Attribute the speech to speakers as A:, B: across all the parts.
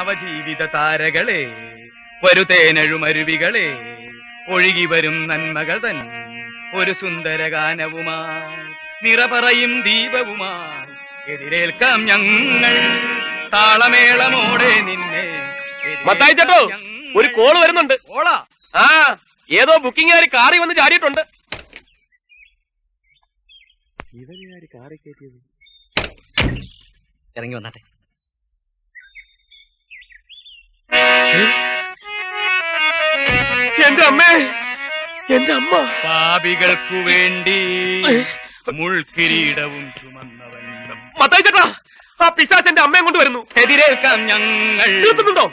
A: അവജീവിത താരകളെ, വരുതേനഴുമരുവികളെ, ഒഴുകി വരും നന്മകൾ തൻ ഒരു സുന്ദര ഗാനവുമായി, നിറപറയും ദീപവുമായി എതിരേൽക്കാം ഞങ്ങൾ താളമേളമോടെ നിന്നെ.
B: മത്തായി ചേട്ടോ, ഒരു കോള് വരുന്നുണ്ട്.
A: ഓളാ?
B: ആ, ഏതോ ബുക്കിംഗുകാർ കാറി വന്ന് ചാടിയിട്ടുണ്ട്. ഇവരെയാര് കാറി കയറ്റിയത്?
C: ഇറങ്ങി വന്നാട്ടെ.
B: എന്റെ അമ്മേ, എന്റെ അമ്മ.
A: പാപികൾക്കു വേണ്ടി മുൾക്കിരീടവും ചുമന്നവൻ.
B: മത്തായി ചേട്ടാ, ആ പിശാച് എന്റെ അമ്മയും കൊണ്ട് വരുന്നു.
A: എതിരേൽക്കാം ഞങ്ങൾ.
B: നിർത്തുന്നുണ്ടോ?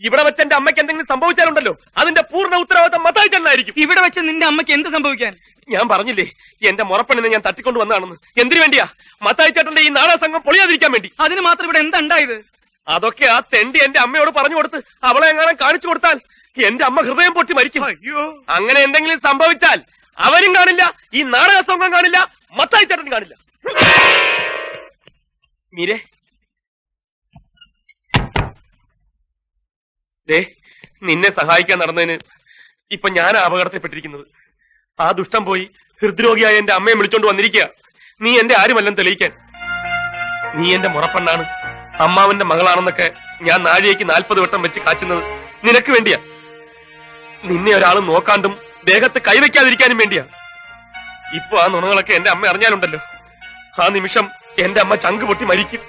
B: ഇവിടെ വെച്ച് എന്റെ അമ്മയ്ക്ക് എന്തെങ്കിലും സംഭവിച്ചാലുണ്ടല്ലോ അതിന്റെ പൂർണ്ണ ഉത്തരവാദിത്തം മത്തായി ചേട്ടനായിരിക്കും.
A: ഇവിടെ വെച്ച് നിന്റെ അമ്മയ്ക്ക് എന്ത് സംഭവിക്കാൻ?
B: ഞാൻ പറഞ്ഞില്ലേ, എന്റെ മുറപ്പെണ്ണിനെ ഞാൻ തട്ടിക്കൊണ്ട് വന്നതാണെന്ന്. എന്തിനു വേണ്ടിയാ? മത്തായി ചേട്ടന്റെ ഈ നാടക സംഘം പൊളിയാതിരിക്കാൻ വേണ്ടി.
A: അതിന് മാത്രം ഇവിടെ എന്താണ്ടായത്?
B: അതൊക്കെ ആ തെണ്ടി എന്റെ അമ്മയോട് പറഞ്ഞു കൊടുത്ത് അവളെ എങ്ങാനും കാണിച്ചു കൊടുത്താൽ എന്റെ അമ്മ ഹൃദയം പൊട്ടി മരിക്കും.
A: അയ്യോ,
B: അങ്ങനെ എന്തെങ്കിലും സംഭവിച്ചാൽ അവരും കാണില്ല, ഈ നാടക സംഘം കാണില്ല, മത്തായി ചേട്ടൻ കാണില്ല. മീരെ, നിന്നെ സഹായിക്കാൻ നടന്നതിന് ഇപ്പൊ ഞാൻ അപകടത്തിൽപ്പെട്ടിരിക്കുന്നത്. ആ ദുഷ്ടം പോയി ഹൃദ്രോഗിയായ എന്റെ അമ്മയെ വിളിച്ചോണ്ട് വന്നിരിക്കുക. നീ എന്റെ ആരുമല്ലെന്ന് തെളിയിക്കാൻ. നീ എന്റെ മുറപ്പെണ്ണാണ്, അമ്മാവന്റെ മകളാണെന്നൊക്കെ ഞാൻ നാഴികയ്ക്ക് 40 വട്ടം വെച്ച് കാച്ചുന്നത് നിനക്ക് വേണ്ടിയാ. നിന്നെ ഒരാളും നോക്കാണ്ടും ദേഹത്ത് കൈവയ്ക്കാതിരിക്കാനും വേണ്ടിയാ. ഇപ്പൊ ആ നുണകളൊക്കെ എന്റെ അമ്മ അറിഞ്ഞാലുണ്ടല്ലോ, ആ നിമിഷം എന്റെ അമ്മ ചങ്ക് പൊട്ടി മരിക്കും.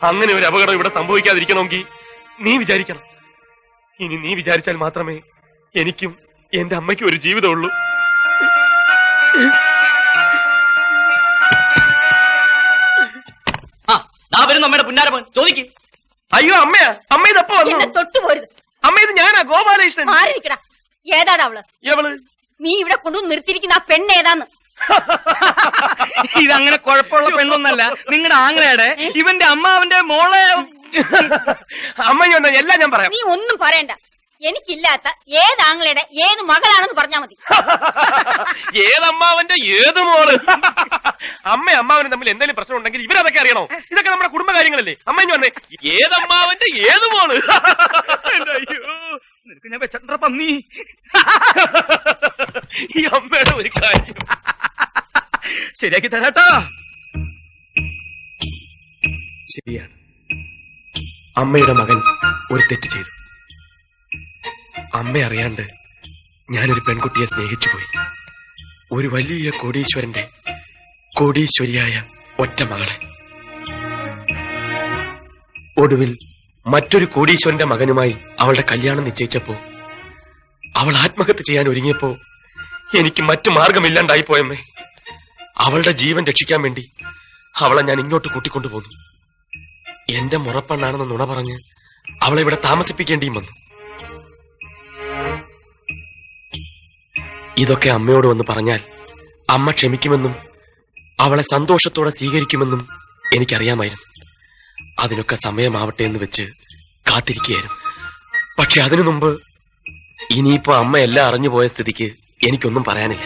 B: അങ്ങനെ ഒരു അപകടം ഇവിടെ സംഭവിക്കാതിരിക്കണമെങ്കിൽ നീ വിചാരിക്കണം. ഇനി നീ വിചാരിച്ചാൽ മാത്രമേ എനിക്കും എന്റെ അമ്മയ്ക്കും ഒരു ജീവിതമുള്ളൂ.
C: അമ്മയുടെ പുന്നാരപ്പൻ ചോദിക്കും.
B: അയ്യോ അമ്മയാ, അമ്മ ഇതപ്പോ വന്നു.
D: തൊട്ടുപോരുത്
B: അമ്മ, ഇത് ഞാനാ, ഗോപാലകൃഷ്ണൻ.
D: ഏതാടാ അവള്?
B: എവള്?
D: നീ ഇവിടെ കൊണ്ടുവന്ന് നിർത്തിയിരിക്കുന്ന ആ പെണ്ണ് ഏതാന്ന്?
A: ഇതങ്ങനെ കുഴപ്പമുള്ള പെണ്ണൊന്നല്ല, നിങ്ങളുടെ ആങ്ങളയുടെ ഇവന്റെ അമ്മാവന്റെ മോളെ.
B: അമ്മ എല്ലാം ഞാൻ പറയാം.
D: നീ ഒന്നും പറയണ്ട. എനിക്കില്ലാത്ത ഏത് ആങ്ങളയുടെ ഏത് മകളാണെന്ന് പറഞ്ഞാ മതി.
B: ഏതമ്മാവന്റെ ഏത് മോള്? അമ്മ അമ്മാവനും തമ്മിൽ എന്തെങ്കിലും പ്രശ്നം ഉണ്ടെങ്കിൽ ഇവരതൊക്കെ അറിയണോ? ഇതൊക്കെ നമ്മുടെ കുടുംബകാര്യങ്ങളല്ലേ. അമ്മ വന്നേ, ഏതമ്മാവന്റെ ഏത് മോള്?
A: അയ്യോ, നിനക്ക് ഞാൻ വെച്ചിട്ടുണ്ട പന്നി.
B: ഈ അമ്മയുടെ ഒരു കാര്യം
A: ശരിയാക്കി തരാട്ടാ.
B: ശരിയാണ്, അമ്മയുടെ മകൻ ഒരു തെറ്റ് ചെയ്തു. അമ്മ അറിയാണ്ട് ഞാനൊരു പെൺകുട്ടിയെ സ്നേഹിച്ചു പോയി. ഒരു വലിയ കോടീശ്വരന്റെ കോടീശ്വരിയായ ഒറ്റ മകളെ. ഒടുവിൽ മറ്റൊരു കോടീശ്വരന്റെ മകനുമായി അവളുടെ കല്യാണം നിശ്ചയിച്ചപ്പോ അവൾ ആത്മഹത്യ ചെയ്യാൻ ഒരുങ്ങിയപ്പോ എനിക്ക് മറ്റു മാർഗമില്ലാണ്ടായി പോയമ്മേ. അവളുടെ ജീവൻ രക്ഷിക്കാൻ വേണ്ടി അവളെ ഞാൻ ഇങ്ങോട്ട് കൂട്ടിക്കൊണ്ടുപോന്നു. എന്റെ മുറപ്പെണ്ണാണെന്ന് നുണ പറഞ്ഞ് അവളെ ഇവിടെ താമസിപ്പിക്കേണ്ടിയും വന്നു. ഇതൊക്കെ അമ്മയോട് വന്ന് പറഞ്ഞാൽ അമ്മ ക്ഷമിക്കുമെന്നും അവളെ സന്തോഷത്തോടെ സ്വീകരിക്കുമെന്നും എനിക്കറിയാമായിരുന്നു. അതിനൊക്കെ സമയമാവട്ടെ എന്ന് വെച്ച് കാത്തിരിക്കുകയായിരുന്നു. പക്ഷെ അതിനു മുമ്പ് ഇനിയിപ്പോ അമ്മ എല്ലാം അറിഞ്ഞു പോയ സ്ഥിതിക്ക് എനിക്കൊന്നും പറയാനില്ല.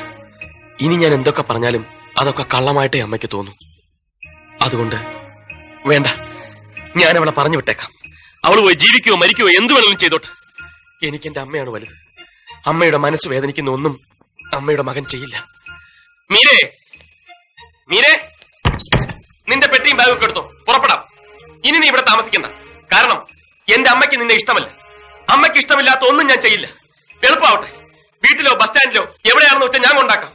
B: ഇനി ഞാൻ എന്തൊക്കെ പറഞ്ഞാലും അതൊക്കെ കള്ളമായിട്ടേ അമ്മയ്ക്ക് തോന്നും. അതുകൊണ്ട് വേണ്ട, ഞാൻ അവളെ പറഞ്ഞു വിട്ടേക്കാം. അവൾ പോയി ജീവിക്കുകയോ മരിക്കുകയോ എന്ത് വേണമെങ്കിലും ചെയ്തോട്ടെ. എനിക്ക് എന്റെ അമ്മയാണ് വലുത്. അമ്മയുടെ മനസ്സ് വേദനിക്കുന്ന ഒന്നും അമ്മയുടെ മകൻ ചെയ്യില്ല. മീരേ, മീരേ, നിന്റെ പെട്ടിയും ബാഗൊക്കെ എടുത്തോ, പുറപ്പെടാം. ഇനി നീ ഇവിടെ താമസിക്കണ്ട. കാരണം എന്റെ അമ്മയ്ക്ക് നിന്നെ ഇഷ്ടമല്ല. അമ്മയ്ക്ക് ഇഷ്ടമില്ലാത്ത ഒന്നും ഞാൻ ചെയ്യില്ല. എളുപ്പമാവട്ടെ. വീട്ടിലോ ബസ് സ്റ്റാൻഡിലോ എവിടെയാണെന്ന് വെച്ചാൽ ഞാൻ കൊണ്ടാക്കാം.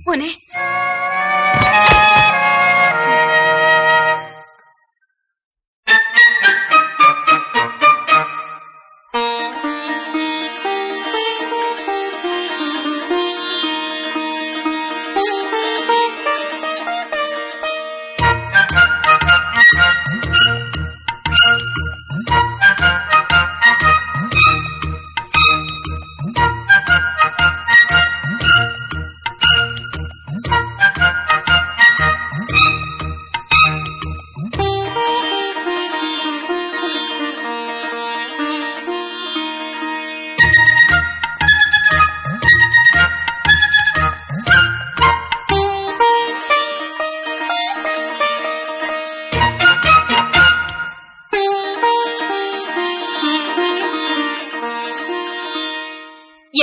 D: മോനെ,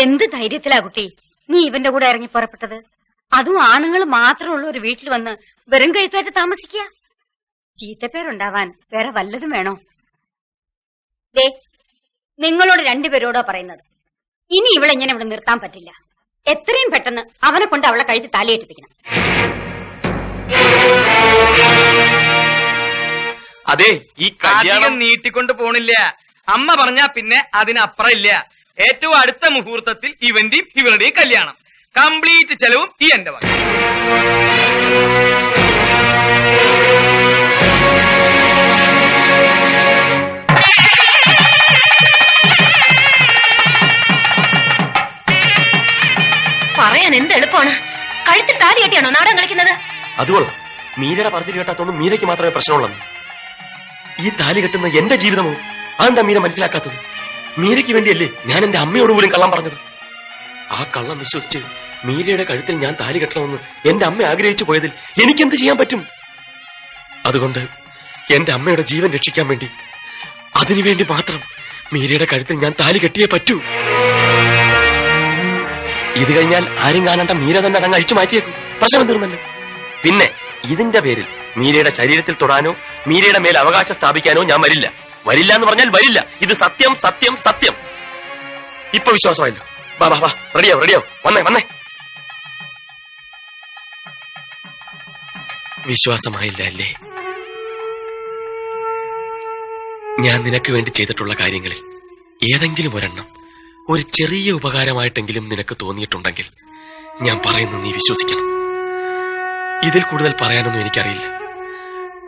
D: എന്ത് ധൈര്യത്തിലാ കുട്ടി നീ ഇവന്റെ കൂടെ ഇറങ്ങി പുറപ്പെട്ടത്? അതും ആണുങ്ങൾ മാത്രമുള്ള ഒരു വീട്ടിൽ വന്ന് വെറും കഴുത്തായിട്ട് താമസിക്കുക. ചീത്തപ്പേരുണ്ടാവാൻ വേറെ വല്ലതും വേണോ? ദേ, നിങ്ങളോട് രണ്ടുപേരോടോ പറയുന്നത്, ഇനി ഇവളെങ്ങനെ ഇവിടെ നിർത്താൻ പറ്റില്ല. എത്രയും പെട്ടെന്ന് അവനെ കൊണ്ട് അവളെ കഴുത്ത് താലിയേറ്റിപ്പിക്കണം.
B: അതെ, ഈ
A: അധികം നീട്ടിക്കൊണ്ട് പോണില്ല. അമ്മ പറഞ്ഞാ പിന്നെ അതിനപ്പുറം ഇല്ല. ഏറ്റവും അടുത്ത മുഹൂർത്തത്തിൽ ഇവന്റെയും ഇവരുടെയും കല്യാണം. കംപ്ലീറ്റ് ചെലവും ഈ എന്റെ വക.
D: പറയാൻ എന്ത് എളുപ്പമാണ്. കഴുത്തിൽ താലി കെട്ടിയാണോ നാടകം കളിക്കുന്നത്?
B: അതുകൊള്ളാം. മീരയുടെ പറച്ചിൽ കേട്ടാത്തൊന്നും മീരയ്ക്ക് മാത്രമേ പ്രശ്നമുള്ളൂ. ഈ താലി കെട്ടുന്ന എന്റെ ജീവിതമോ? അതെന്താ മീര മനസ്സിലാക്കാത്തത്? മീരയ്ക്ക് വേണ്ടിയല്ലേ ഞാൻ എന്റെ അമ്മയോട് പോലും കള്ളം പറഞ്ഞത്. ആ കള്ളം വിശ്വസിച്ച് മീരയുടെ കഴുത്തിൽ ഞാൻ താലി കെട്ടണമെന്ന് എന്റെ അമ്മ ആഗ്രഹിച്ചു പോയതിൽ എനിക്കെന്ത് ചെയ്യാൻ പറ്റും? അതുകൊണ്ട് എന്റെ അമ്മയുടെ ജീവൻ രക്ഷിക്കാൻ വേണ്ടി, അതിനുവേണ്ടി മാത്രം മീരയുടെ കഴുത്തിൽ ഞാൻ താലി കെട്ടിയേ പറ്റൂ. ഇത് കഴിഞ്ഞാൽ ആരും കാണാണ്ട മീര തന്നെ അതങ്ങ് അഴിച്ചു മാറ്റിയേക്കും. പ്രശ്നം തീർന്നല്ലോ. പിന്നെ ഇതിന്റെ പേരിൽ മീരയുടെ ശരീരത്തിൽ തൊടാനോ മീരയുടെ മേൽ അവകാശം സ്ഥാപിക്കാനോ ഞാൻ വരില്ല. വരില്ല എന്ന് പറഞ്ഞാൽ വരില്ല. ഇത് സത്യം, സത്യം, സത്യം. ഇപ്പൊ വിശ്വാസമായല്ലോ. വാ വാ വാ, റെഡിയാവും, റെഡിയാവും. വന്നേ വന്നേ. വിശ്വാസമായില്ല അല്ലേ? ഞാൻ നിനക്ക് വേണ്ടി ചെയ്തിട്ടുള്ള കാര്യങ്ങളിൽ ഏതെങ്കിലും ഒരെണ്ണം ഒരു ചെറിയ ഉപകാരമായിട്ടെങ്കിലും നിനക്ക് തോന്നിയിട്ടുണ്ടെങ്കിൽ ഞാൻ പറയുന്നത് നീ വിശ്വസിക്കണം. ഇതിൽ കൂടുതൽ പറയാനൊന്നും എനിക്കറിയില്ല.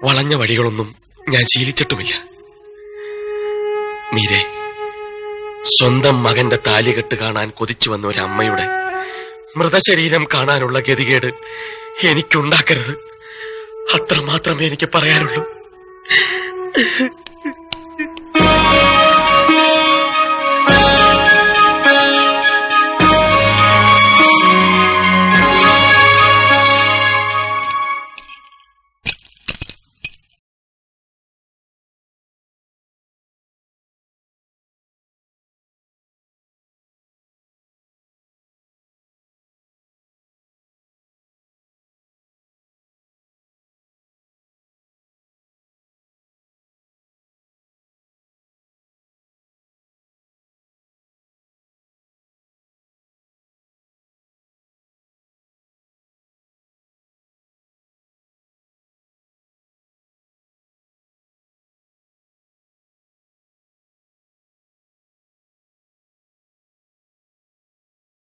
B: വളഞ്ഞ വഴികളൊന്നും ഞാൻ ശീലിച്ചിട്ടുമില്ല. മീരെ, സ്വന്തം മകന്റെ താലികെട്ട് കാണാൻ കൊതിച്ചു വന്ന ഒരു അമ്മയുടെ മൃതശരീരം കാണാനുള്ള ഗതികേട് എനിക്കുണ്ടാക്കരുത്. അത്രമാത്രമേ എനിക്ക് പറയാനുള്ളൂ.